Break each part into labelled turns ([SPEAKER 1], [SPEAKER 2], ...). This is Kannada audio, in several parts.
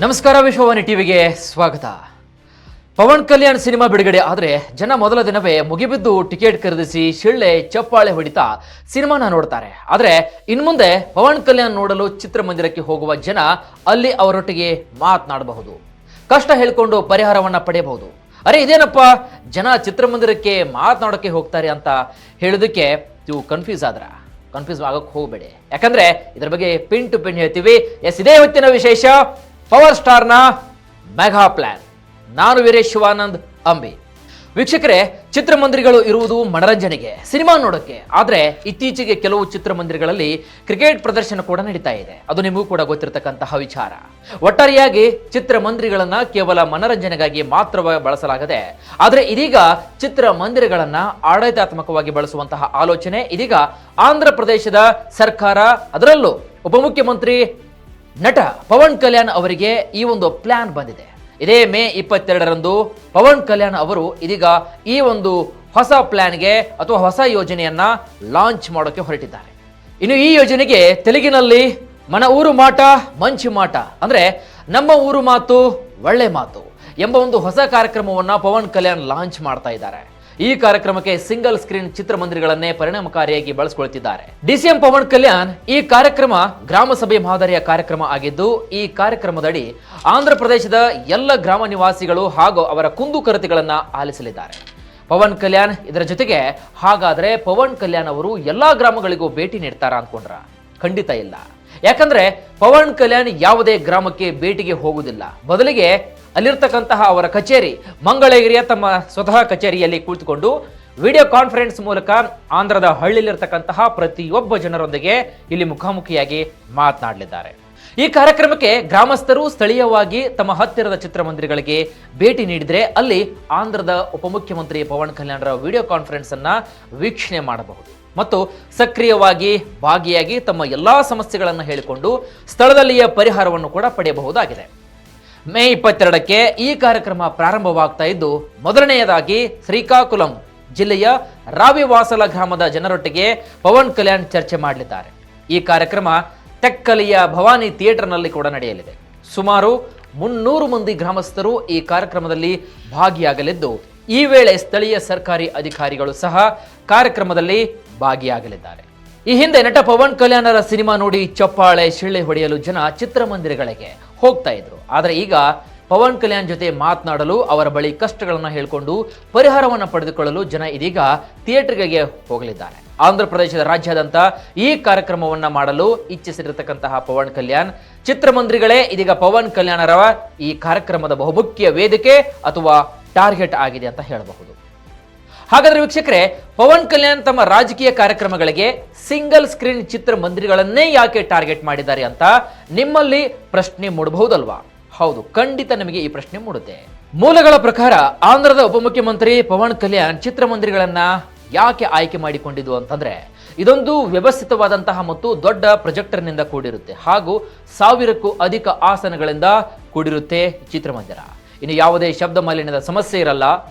[SPEAKER 1] ನಮಸ್ಕಾರ, ವಿಶ್ವವಾಣಿ ಟಿವಿಗೆ ಸ್ವಾಗತ. ಪವನ್ ಕಲ್ಯಾಣ್ ಸಿನಿಮಾ ಬಿಡುಗಡೆ ಆದರೆ ಜನ ಮೊದಲ ದಿನವೇ ಮುಗಿಬಿದ್ದು ಟಿಕೆಟ್ ಖರೀದಿಸಿ ಶಿಳ್ಳೆ ಚಪ್ಪಾಳೆ ಹೊಡಿತಾ ಸಿನಿಮಾನ ನೋಡ್ತಾರೆ. ಆದರೆ ಇನ್ಮುಂದೆ ಪವನ್ ಕಲ್ಯಾಣ್ ನೋಡಲು ಚಿತ್ರಮಂದಿರಕ್ಕೆ ಹೋಗುವ ಜನ ಅಲ್ಲಿ ಅವರೊಟ್ಟಿಗೆ ಮಾತನಾಡಬಹುದು, ಕಷ್ಟ ಹೇಳ್ಕೊಂಡು ಪರಿಹಾರವನ್ನ ಪಡೆಯಬಹುದು. ಅರೆ ಇದೇನಪ್ಪ, ಜನ ಚಿತ್ರಮಂದಿರಕ್ಕೆ ಮಾತನಾಡೋಕೆ ಹೋಗ್ತಾರೆ ಅಂತ ಹೇಳೋದಕ್ಕೆ ನೀವು ಕನ್ಫ್ಯೂಸ್ ಆಗಕ್ಕೆ ಹೋಗಬೇಡಿ. ಯಾಕಂದ್ರೆ ಇದ್ರ ಬಗ್ಗೆ ಪಿನ್ ಟು ಪಿನ್ ಹೇಳ್ತೀವಿ. ಇದೇ ಇವತ್ತಿನ ವಿಶೇಷ, ಪವರ್ ಸ್ಟಾರ್ನ ಮೆಗಾ ಪ್ಲಾನ್. ನಾನು ವೀರೇಶ್ ಶಿವಾನಂದ್ ಅಂಬಿ. ವೀಕ್ಷಕರೇ, ಚಿತ್ರಮಂದಿರಗಳು ಇರುವುದು ಮನರಂಜನೆಗೆ, ಸಿನಿಮಾ ನೋಡೋಕ್ಕೆ. ಆದರೆ ಇತ್ತೀಚೆಗೆ ಕೆಲವು ಚಿತ್ರಮಂದಿರಗಳಲ್ಲಿ ಕ್ರಿಕೆಟ್ ಪ್ರದರ್ಶನ ಕೂಡ ನಡೀತಾ ಇದೆ. ಅದು ನಿಮಗೂ ಕೂಡ ಗೊತ್ತಿರತಕ್ಕಂತಹ ವಿಚಾರ. ಒಟ್ಟಾರೆಯಾಗಿ ಚಿತ್ರಮಂದಿರಗಳನ್ನ ಕೇವಲ ಮನರಂಜನೆಗಾಗಿ ಮಾತ್ರವೇ ಬಳಸಲಾಗದೆ, ಆದರೆ ಇದೀಗ ಚಿತ್ರಮಂದಿರಗಳನ್ನ ಆಡಳಿತಾತ್ಮಕವಾಗಿ ಬಳಸುವಂತಹ ಆಲೋಚನೆ ಇದೀಗ ಆಂಧ್ರ ಪ್ರದೇಶದ ಸರ್ಕಾರ, ಅದರಲ್ಲೂ ಉಪಮುಖ್ಯಮಂತ್ರಿ ನಟ ಪವನ್ ಕಲ್ಯಾಣ್ ಅವರಿಗೆ ಈ ಒಂದು ಪ್ಲಾನ್ ಬಂದಿದೆ. ಇದೇ ಮೇ 22ರಂದು ಪವನ್ ಕಲ್ಯಾಣ್ ಅವರು ಇದೀಗ ಈ ಒಂದು ಹೊಸ ಪ್ಲಾನ್ಗೆ ಅಥವಾ ಹೊಸ ಯೋಜನೆಯನ್ನ ಲಾಂಚ್ ಮಾಡೋಕೆ ಹೊರಟಿದ್ದಾರೆ. ಇನ್ನು ಈ ಯೋಜನೆಗೆ ತೆಲುಗಿನಲ್ಲಿ ಮನ ಊರು ಮಾಟ ಮಂಚು ಮಾಟ, ಅಂದ್ರೆ ನಮ್ಮ ಊರು ಮಾತು ಒಳ್ಳೆ ಮಾತು ಎಂಬ ಒಂದು ಹೊಸ ಕಾರ್ಯಕ್ರಮವನ್ನ ಪವನ್ ಕಲ್ಯಾಣ್ ಲಾಂಚ್ ಮಾಡ್ತಾ ಇದ್ದಾರೆ. ಈ ಕಾರ್ಯಕ್ರಮಕ್ಕೆ ಸಿಂಗಲ್ ಸ್ಕ್ರೀನ್ ಚಿತ್ರಮಂದಿರಗಳನ್ನೇ ಪರಿಣಾಮಕಾರಿಯಾಗಿ ಬಳಸಿಕೊಳ್ತಿದ್ದಾರೆ. ಡಿಸಿಎಂ ಪವನ್ ಕಲ್ಯಾಣ್ ಈ ಕಾರ್ಯಕ್ರಮ ಗ್ರಾಮ ಸಭೆ ಮಾದರಿಯ ಕಾರ್ಯಕ್ರಮ ಆಗಿದ್ದು, ಈ ಕಾರ್ಯಕ್ರಮದಡಿ ಆಂಧ್ರ ಪ್ರದೇಶದ ಎಲ್ಲ ಗ್ರಾಮ ನಿವಾಸಿಗಳು ಹಾಗೂ ಅವರ ಕುಂದುಕೊರತೆಗಳನ್ನ ಆಲಿಸಲಿದ್ದಾರೆ ಪವನ್ ಕಲ್ಯಾಣ್. ಇದರ ಜೊತೆಗೆ ಹಾಗಾದ್ರೆ ಪವನ್ ಕಲ್ಯಾಣ್ ಅವರು ಎಲ್ಲಾ ಗ್ರಾಮಗಳಿಗೂ ಭೇಟಿ ನೀಡ್ತಾರ ಅನ್ಕೊಂಡ್ರ? ಖಂಡಿತ ಇಲ್ಲ. ಯಾಕಂದ್ರೆ ಪವನ್ ಕಲ್ಯಾಣ್ ಯಾವುದೇ ಗ್ರಾಮಕ್ಕೆ ಭೇಟಿಗೆ ಹೋಗುವುದಿಲ್ಲ. ಬದಲಿಗೆ ಅಲ್ಲಿರ್ತಕ್ಕಂತಹ ಅವರ ಕಚೇರಿ ಮಂಗಳಗಿರಿಯ ತಮ್ಮ ಸ್ವತಃ ಕಚೇರಿಯಲ್ಲಿ ಕುಳಿತುಕೊಂಡು ವಿಡಿಯೋ ಕಾನ್ಫರೆನ್ಸ್ ಮೂಲಕ ಆಂಧ್ರದ ಹಳ್ಳಿಯಲ್ಲಿರ್ತಕ್ಕಂತಹ ಪ್ರತಿಯೊಬ್ಬ ಜನರೊಂದಿಗೆ ಇಲ್ಲಿ ಮುಖಾಮುಖಿಯಾಗಿ ಮಾತನಾಡಲಿದ್ದಾರೆ. ಈ ಕಾರ್ಯಕ್ರಮಕ್ಕೆ ಗ್ರಾಮಸ್ಥರು ಸ್ಥಳೀಯವಾಗಿ ತಮ್ಮ ಹತ್ತಿರದ ಚಿತ್ರಮಂದಿರಗಳಿಗೆ ಭೇಟಿ ನೀಡಿದರೆ ಅಲ್ಲಿ ಆಂಧ್ರದ ಉಪಮುಖ್ಯಮಂತ್ರಿ ಪವನ್ ಕಲ್ಯಾಣ್ರ ವಿಡಿಯೋ ಕಾನ್ಫರೆನ್ಸ್ ಅನ್ನ ವೀಕ್ಷಣೆ ಮಾಡಬಹುದು ಮತ್ತು ಸಕ್ರಿಯವಾಗಿ ಭಾಗಿಯಾಗಿ ತಮ್ಮ ಎಲ್ಲಾ ಸಮಸ್ಯೆಗಳನ್ನು ಹೇಳಿಕೊಂಡು ಸ್ಥಳದಲ್ಲಿಯ ಪರಿಹಾರವನ್ನು ಕೂಡ ಪಡೆಯಬಹುದಾಗಿದೆ. ಮೇ 22ಕ್ಕೆ ಈ ಕಾರ್ಯಕ್ರಮ ಪ್ರಾರಂಭವಾಗ್ತಾ ಇದ್ದು, ಮೊದಲನೆಯದಾಗಿ ಶ್ರೀಕಾಕುಲಂ ಜಿಲ್ಲೆಯ ರಾವಿವಾಸಲ ಗ್ರಾಮದ ಜನರೊಟ್ಟಿಗೆ ಪವನ್ ಕಲ್ಯಾಣ್ ಚರ್ಚೆ ಮಾಡಲಿದ್ದಾರೆ. ಈ ಕಾರ್ಯಕ್ರಮ ತೆಕ್ಕಲಿಯ ಭವಾನಿ ಥಿಯೇಟರ್ನಲ್ಲಿ ಕೂಡ ನಡೆಯಲಿದೆ. ಸುಮಾರು 300 ಮಂದಿ ಗ್ರಾಮಸ್ಥರು ಈ ಕಾರ್ಯಕ್ರಮದಲ್ಲಿ ಭಾಗಿಯಾಗಲಿದ್ದು, ಈ ವೇಳೆ ಸ್ಥಳೀಯ ಸರ್ಕಾರಿ ಅಧಿಕಾರಿಗಳು ಸಹ ಕಾರ್ಯಕ್ರಮದಲ್ಲಿ ಭಾಗಿಯಾಗಲಿದ್ದಾರೆ. ಈ ಹಿಂದೆ ನಟ ಪವನ್ ಕಲ್ಯಾಣರ ಸಿನಿಮಾ ನೋಡಿ ಚಪ್ಪಾಳೆ ಶಿಳ್ಳೆ ಹೊಡೆಯಲು ಜನ ಚಿತ್ರಮಂದಿರಗಳಿಗೆ ಹೋಗ್ತಾ ಇದ್ರು. ಆದರೆ ಈಗ ಪವನ್ ಕಲ್ಯಾಣ್ ಜೊತೆ ಮಾತನಾಡಲು, ಅವರ ಬಳಿ ಕಷ್ಟಗಳನ್ನ ಹೇಳಿಕೊಂಡು ಪರಿಹಾರವನ್ನು ಪಡೆದುಕೊಳ್ಳಲು ಜನ ಇದೀಗ ಥಿಯೇಟರ್ಗೆ ಹೋಗಲಿದ್ದಾರೆ. ಆಂಧ್ರ ಪ್ರದೇಶದ ರಾಜ್ಯಾದ್ಯಂತ ಈ ಕಾರ್ಯಕ್ರಮವನ್ನ ಮಾಡಲು ಇಚ್ಛಿಸಿರತಕ್ಕಂತಹ ಪವನ್ ಕಲ್ಯಾಣ್ ಚಿತ್ರಮಂದಿರಗಳೇ ಇದೀಗ ಪವನ್ ಕಲ್ಯಾಣರ ಈ ಕಾರ್ಯಕ್ರಮದ ಬಹುಮುಖ್ಯ ವೇದಿಕೆ ಅಥವಾ ಟಾರ್ಗೆಟ್ ಆಗಿದೆ ಅಂತ ಹೇಳಬಹುದು. ಹಾಗಾದ್ರೆ ವೀಕ್ಷಕರೇ, ಪವನ್ ಕಲ್ಯಾಣ್ ತಮ್ಮ ರಾಜಕೀಯ ಕಾರ್ಯಕ್ರಮಗಳಿಗೆ ಸಿಂಗಲ್ ಸ್ಕ್ರೀನ್ ಚಿತ್ರಮಂದಿರಗಳನ್ನೇ ಯಾಕೆ ಟಾರ್ಗೆಟ್ ಮಾಡಿದ್ದಾರೆ ಅಂತ ನಿಮ್ಮಲ್ಲಿ ಪ್ರಶ್ನೆ ಮೂಡಬಹುದಲ್ವಾ? ಹೌದು, ಖಂಡಿತ ನಿಮಗೆ ಈ ಪ್ರಶ್ನೆ ಮೂಡುತ್ತೆ. ಮೂಲಗಳ ಪ್ರಕಾರ ಆಂಧ್ರದ ಉಪಮುಖ್ಯಮಂತ್ರಿ ಪವನ್ ಕಲ್ಯಾಣ್ ಚಿತ್ರಮಂದಿರಗಳನ್ನ ಯಾಕೆ ಆಯ್ಕೆ ಮಾಡಿಕೊಂಡಿದ್ದು ಅಂತಂದ್ರೆ, ಇದೊಂದು ವ್ಯವಸ್ಥಿತವಾದಂತಹ ಮತ್ತು ದೊಡ್ಡ ಪ್ರೊಜೆಕ್ಟರ್ನಿಂದ ಕೂಡಿರುತ್ತೆ ಹಾಗೂ 1000ಕ್ಕೂ ಅಧಿಕ ಆಸನಗಳಿಂದ ಕೂಡಿರುತ್ತೆ ಚಿತ್ರಮಂದಿರ. ಇನ್ನು ಯಾವುದೇ ಶಬ್ದ ಮಾಲಿನ್ಯದ ಸಮಸ್ಯೆ ಇರಲ್ಲ.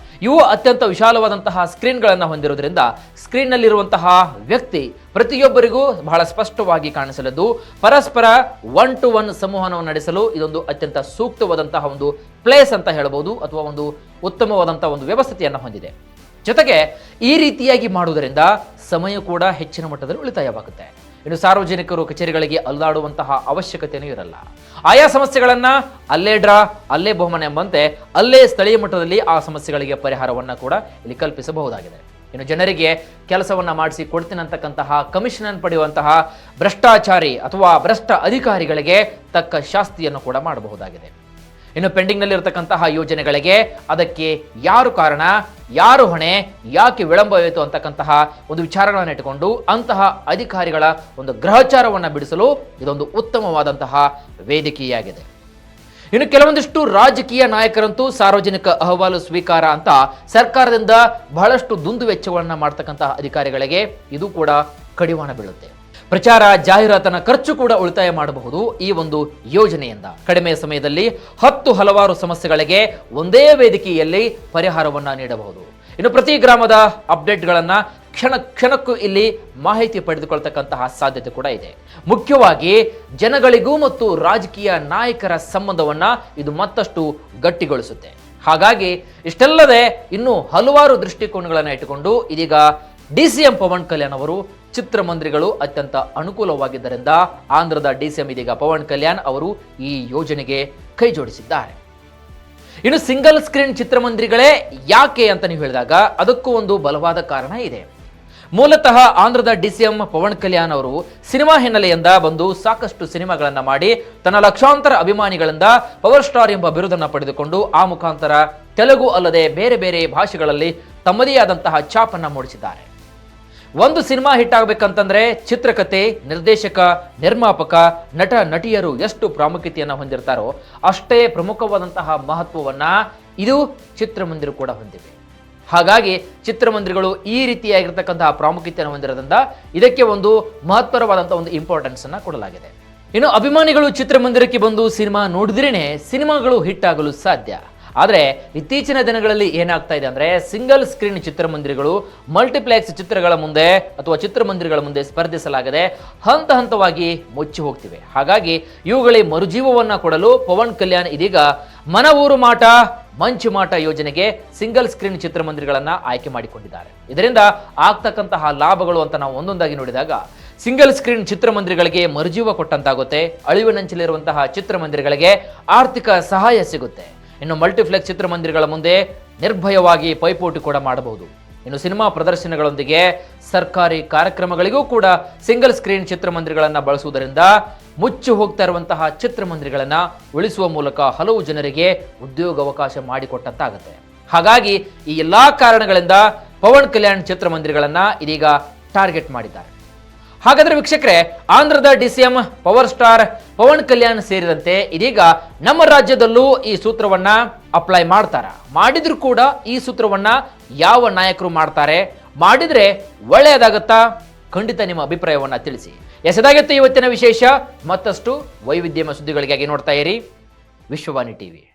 [SPEAKER 1] ಇವು ಅತ್ಯಂತ ವಿಶಾಲವಾದಂತಹ ಸ್ಕ್ರೀನ್ಗಳನ್ನು ಹೊಂದಿರುವುದರಿಂದ ಸ್ಕ್ರೀನ್ನಲ್ಲಿರುವಂತಹ ವ್ಯಕ್ತಿ ಪ್ರತಿಯೊಬ್ಬರಿಗೂ ಬಹಳ ಸ್ಪಷ್ಟವಾಗಿ ಕಾಣಿಸಲಿದ್ದು, ಪರಸ್ಪರ 1-to-1 ಸಂವಹನವನ್ನು ನಡೆಸಲು ಇದೊಂದು ಅತ್ಯಂತ ಸೂಕ್ತವಾದಂತಹ ಒಂದು ಪ್ಲೇಸ್ ಅಂತ ಹೇಳಬಹುದು, ಅಥವಾ ಒಂದು ಉತ್ತಮವಾದಂತಹ ಒಂದು ವ್ಯವಸ್ಥೆಯನ್ನು ಹೊಂದಿದೆ. ಜೊತೆಗೆ ಈ ರೀತಿಯಾಗಿ ಮಾಡುವುದರಿಂದ ಸಮಯ ಕೂಡ ಹೆಚ್ಚಿನ ಮಟ್ಟದಲ್ಲಿ ಉಳಿತಾಯವಾಗುತ್ತೆ. ಇನ್ನು ಸಾರ್ವಜನಿಕರು ಕಚೇರಿಗಳಿಗೆ ಅಲ್ಲಾಡುವಂತಹ ಅವಶ್ಯಕತೆಯೂ ಇರಲ್ಲ. ಆಯಾ ಸಮಸ್ಯೆಗಳನ್ನ ಅಲ್ಲೇ ಡ್ರಾ ಅಲ್ಲೇ ಬಹುಮಾನ ಎಂಬಂತೆ ಅಲ್ಲೇ ಸ್ಥಳೀಯ ಮಟ್ಟದಲ್ಲಿ ಆ ಸಮಸ್ಯೆಗಳಿಗೆ ಪರಿಹಾರವನ್ನ ಕೂಡ ಇಲ್ಲಿ ಕಲ್ಪಿಸಬಹುದಾಗಿದೆ. ಇನ್ನು ಜನರಿಗೆ ಕೆಲಸವನ್ನ ಮಾಡಿಸಿ ಕೊಡ್ತೀನಿ ಅಂತಕ್ಕಂತಹ ಕಮಿಷನ್ ಪಡೆಯುವಂತಹ ಭ್ರಷ್ಟಾಚಾರಿ ಅಥವಾ ಭ್ರಷ್ಟ ಅಧಿಕಾರಿಗಳಿಗೆ ತಕ್ಕ ಶಾಸ್ತಿಯನ್ನು ಕೂಡ ಮಾಡಬಹುದಾಗಿದೆ. ಇನ್ನು ಪೆಂಡಿಂಗ್ ನಲ್ಲಿ ಇರತಕ್ಕಂತಹ ಯೋಜನೆಗಳಿಗೆ ಅದಕ್ಕೆ ಯಾರು ಕಾರಣ, ಯಾರು ಹೊಣೆ, ಯಾಕೆ ವಿಳಂಬವಾಯಿತು ಅಂತಕ್ಕಂತಹ ಒಂದು ವಿಚಾರಗಳನ್ನು ಇಟ್ಟುಕೊಂಡು ಅಂತಹ ಅಧಿಕಾರಿಗಳ ಒಂದು ಗ್ರಹಚಾರವನ್ನು ಬಿಡಿಸಲು ಇದೊಂದು ಉತ್ತಮವಾದಂತಹ ವೇದಿಕೆಯಾಗಿದೆ. ಇನ್ನು ಕೆಲವೊಂದಿಷ್ಟು ರಾಜಕೀಯ ನಾಯಕರಂತೂ ಸಾರ್ವಜನಿಕ ಅಹವಾಲು ಸ್ವೀಕಾರ ಅಂತ ಸರ್ಕಾರದಿಂದ ಬಹಳಷ್ಟು ದುಂದು ವೆಚ್ಚಗಳನ್ನ ಮಾಡ್ತಕ್ಕಂತಹ ಅಧಿಕಾರಿಗಳಿಗೆ ಇದು ಕೂಡ ಕಡಿವಾಣ ಬೀಳುತ್ತೆ. ಪ್ರಚಾರ ಜಾಹೀರಾತನ ಖರ್ಚು ಕೂಡ ಉಳಿತಾಯ ಮಾಡಬಹುದು ಈ ಒಂದು ಯೋಜನೆಯಿಂದ. ಕಡಿಮೆ ಸಮಯದಲ್ಲಿ ಹಲವಾರು ಸಮಸ್ಯೆಗಳಿಗೆ ಒಂದೇ ವೇದಿಕೆಯಲ್ಲಿ ಪರಿಹಾರವನ್ನ ನೀಡಬಹುದು. ಇನ್ನು ಪ್ರತಿ ಗ್ರಾಮದ ಅಪ್ಡೇಟ್ಗಳನ್ನ ಕ್ಷಣ ಕ್ಷಣಕ್ಕೂ ಇಲ್ಲಿ ಮಾಹಿತಿ ಪಡೆದುಕೊಳ್ತಕ್ಕಂತಹ ಸಾಧ್ಯತೆ ಕೂಡ ಇದೆ. ಮುಖ್ಯವಾಗಿ ಜನಗಳಿಗೂ ಮತ್ತು ರಾಜಕೀಯ ನಾಯಕರ ಸಂಬಂಧವನ್ನ ಇದು ಮತ್ತಷ್ಟು ಗಟ್ಟಿಗೊಳಿಸುತ್ತೆ. ಹಾಗಾಗಿ ಇಷ್ಟಲ್ಲದೆ ಇನ್ನೂ ಹಲವಾರು ದೃಷ್ಟಿಕೋನಗಳನ್ನು ಇಟ್ಟುಕೊಂಡು ಇದೀಗ DCM ಪವನ್ ಕಲ್ಯಾಣ್ ಅವರು ಚಿತ್ರಮಂದಿರಗಳು ಅತ್ಯಂತ ಅನುಕೂಲವಾಗಿದ್ದರಿಂದ ಆಂಧ್ರದ DCM ಇದೀಗ ಪವನ್ ಕಲ್ಯಾಣ್ ಅವರು ಈ ಯೋಜನೆಗೆ ಕೈ ಜೋಡಿಸಿದ್ದಾರೆ. ಇನ್ನು ಸಿಂಗಲ್ ಸ್ಕ್ರೀನ್ ಚಿತ್ರಮಂದಿರಗಳೇ ಯಾಕೆ ಅಂತ ನೀವು ಹೇಳಿದಾಗ ಅದಕ್ಕೂ ಒಂದು ಬಲವಾದ ಕಾರಣ ಇದೆ. ಮೂಲತಃ ಆಂಧ್ರದ DCM ಪವನ್ ಕಲ್ಯಾಣ್ ಅವರು ಸಿನಿಮಾ ಹಿನ್ನೆಲೆಯಿಂದ ಬಂದು ಸಾಕಷ್ಟು ಸಿನಿಮಾಗಳನ್ನ ಮಾಡಿ ತನ್ನ ಲಕ್ಷಾಂತರ ಅಭಿಮಾನಿಗಳಿಂದ ಪವರ್ ಸ್ಟಾರ್ ಎಂಬ ಬಿರುದನ್ನು ಪಡೆದುಕೊಂಡು ಆ ಮುಖಾಂತರ ತೆಲುಗು ಅಲ್ಲದೆ ಬೇರೆ ಬೇರೆ ಭಾಷೆಗಳಲ್ಲಿ ತಮ್ಮದೇ ಆದಂತಹ ಛಾಪನ್ನ ಮೂಡಿಸಿದ್ದಾರೆ. ಒಂದು ಸಿನಿಮಾ ಹಿಟ್ ಆಗಬೇಕಂತಂದ್ರೆ ಚಿತ್ರಕಥೆ, ನಿರ್ದೇಶಕ, ನಿರ್ಮಾಪಕ, ನಟ ನಟಿಯರು ಎಷ್ಟು ಪ್ರಾಮುಖ್ಯತೆಯನ್ನು ಹೊಂದಿರ್ತಾರೋ ಅಷ್ಟೇ ಪ್ರಮುಖವಾದಂತಹ ಮಹತ್ವವನ್ನ ಇದು ಚಿತ್ರಮಂದಿರ ಕೂಡ ಹೊಂದಿವೆ. ಹಾಗಾಗಿ ಚಿತ್ರಮಂದಿರಗಳು ಈ ರೀತಿಯಾಗಿರ್ತಕ್ಕಂತಹ ಪ್ರಾಮುಖ್ಯತೆಯನ್ನು ಹೊಂದಿರೋದ್ರಿಂದ ಇದಕ್ಕೆ ಒಂದು ಮಹತ್ವರವಾದಂತಹ ಒಂದು ಇಂಪಾರ್ಟೆನ್ಸ್ ಅನ್ನ ಕೊಡಲಾಗಿದೆ. ಇನ್ನು ಅಭಿಮಾನಿಗಳು ಚಿತ್ರಮಂದಿರಕ್ಕೆ ಬಂದು ಸಿನಿಮಾ ನೋಡಿದ್ರೇನೆ ಸಿನಿಮಾಗಳು ಹಿಟ್ ಆಗಲು ಸಾಧ್ಯ. ಆದರೆ ಇತ್ತೀಚಿನ ದಿನಗಳಲ್ಲಿ ಏನಾಗ್ತಾ ಇದೆ ಅಂದ್ರೆ ಸಿಂಗಲ್ ಸ್ಕ್ರೀನ್ ಚಿತ್ರಮಂದಿರಗಳು ಮಲ್ಟಿಪ್ಲೆಕ್ಸ್ ಚಿತ್ರಗಳ ಮುಂದೆ ಅಥವಾ ಚಿತ್ರಮಂದಿರಗಳ ಮುಂದೆ ಸ್ಪರ್ಧಿಸಲಾಗದೆ ಹಂತ ಹಂತವಾಗಿ ಮುಚ್ಚಿ ಹೋಗ್ತಿವೆ. ಹಾಗಾಗಿ ಇವುಗಳಿಗೆ ಮರುಜೀವವನ್ನ ಕೊಡಲು ಪವನ್ ಕಲ್ಯಾಣ್ ಇದೀಗ ಮನ ಊರು ಮಾಟ ಮಂಚು ಮಾಟ ಯೋಜನೆಗೆ ಸಿಂಗಲ್ ಸ್ಕ್ರೀನ್ ಚಿತ್ರಮಂದಿರಗಳನ್ನ ಆಯ್ಕೆ ಮಾಡಿಕೊಂಡಿದ್ದಾರೆ. ಇದರಿಂದ ಆಗ್ತಕ್ಕಂತಹ ಲಾಭಗಳು ಅಂತ ನಾವು ಒಂದೊಂದಾಗಿ ನೋಡಿದಾಗ ಸಿಂಗಲ್ ಸ್ಕ್ರೀನ್ ಚಿತ್ರಮಂದಿರಗಳಿಗೆ ಮರುಜೀವ ಕೊಟ್ಟಂತಾಗುತ್ತೆ. ಅಳಿವಿನಂಚಿಲಿರುವಂತಹ ಚಿತ್ರಮಂದಿರಗಳಿಗೆ ಆರ್ಥಿಕ ಸಹಾಯ ಸಿಗುತ್ತೆ. ಇನ್ನು ಮಲ್ಟಿಪ್ಲೆಕ್ಸ್ ಚಿತ್ರಮಂದಿರಗಳ ಮುಂದೆ ನಿರ್ಭಯವಾಗಿ ಪೈಪೋಟಿ ಕೂಡ ಮಾಡಬಹುದು. ಇನ್ನು ಸಿನಿಮಾ ಪ್ರದರ್ಶನಗಳೊಂದಿಗೆ ಸರ್ಕಾರಿ ಕಾರ್ಯಕ್ರಮಗಳಿಗೂ ಕೂಡ ಸಿಂಗಲ್ ಸ್ಕ್ರೀನ್ ಚಿತ್ರಮಂದಿರಗಳನ್ನು ಬಳಸುವುದರಿಂದ ಮುಚ್ಚಿ ಹೋಗ್ತಾ ಇರುವಂತಹ ಚಿತ್ರಮಂದಿರಗಳನ್ನು ಉಳಿಸುವ ಮೂಲಕ ಹಲವು ಜನರಿಗೆ ಉದ್ಯೋಗಾವಕಾಶ ಮಾಡಿಕೊಟ್ಟಂತಾಗುತ್ತೆ. ಹಾಗಾಗಿ ಈ ಎಲ್ಲಾ ಕಾರಣಗಳಿಂದ ಪವನ್ ಕಲ್ಯಾಣ್ ಚಿತ್ರಮಂದಿರಗಳನ್ನ ಇದೀಗ ಟಾರ್ಗೆಟ್ ಮಾಡಿದ್ದಾರೆ. ಹಾಗಾದ್ರೆ ವೀಕ್ಷಕರೇ, ಆಂಧ್ರದ DCM power star Pawan Kalyan ಸೇರಿದಂತೆ ಇದೀಗ ನಮ್ಮ ರಾಜ್ಯದಲ್ಲೂ ಈ ಸೂತ್ರವನ್ನ ಅಪ್ಲೈ ಮಾಡ್ತಾರ? ಮಾಡಿದ್ರು ಕೂಡ ಈ ಸೂತ್ರವನ್ನ ಯಾವ ನಾಯಕರು ಮಾಡ್ತಾರೆ? ಮಾಡಿದ್ರೆ ಒಳ್ಳೆಯದಾಗತ್ತಾ? ಖಂಡಿತ ನಿಮ್ಮ ಅಭಿಪ್ರಾಯವನ್ನ ತಿಳಿಸಿ. ಎಸೆದಾಗಿತ್ತು ಇವತ್ತಿನ ವಿಶೇಷ. ಮತ್ತಷ್ಟು ವೈವಿಧ್ಯಮಯ ಸುದ್ದಿಗಳಿಗಾಗಿ ನೋಡ್ತಾ ಇರಿ ವಿಶ್ವವಾಣಿ TV.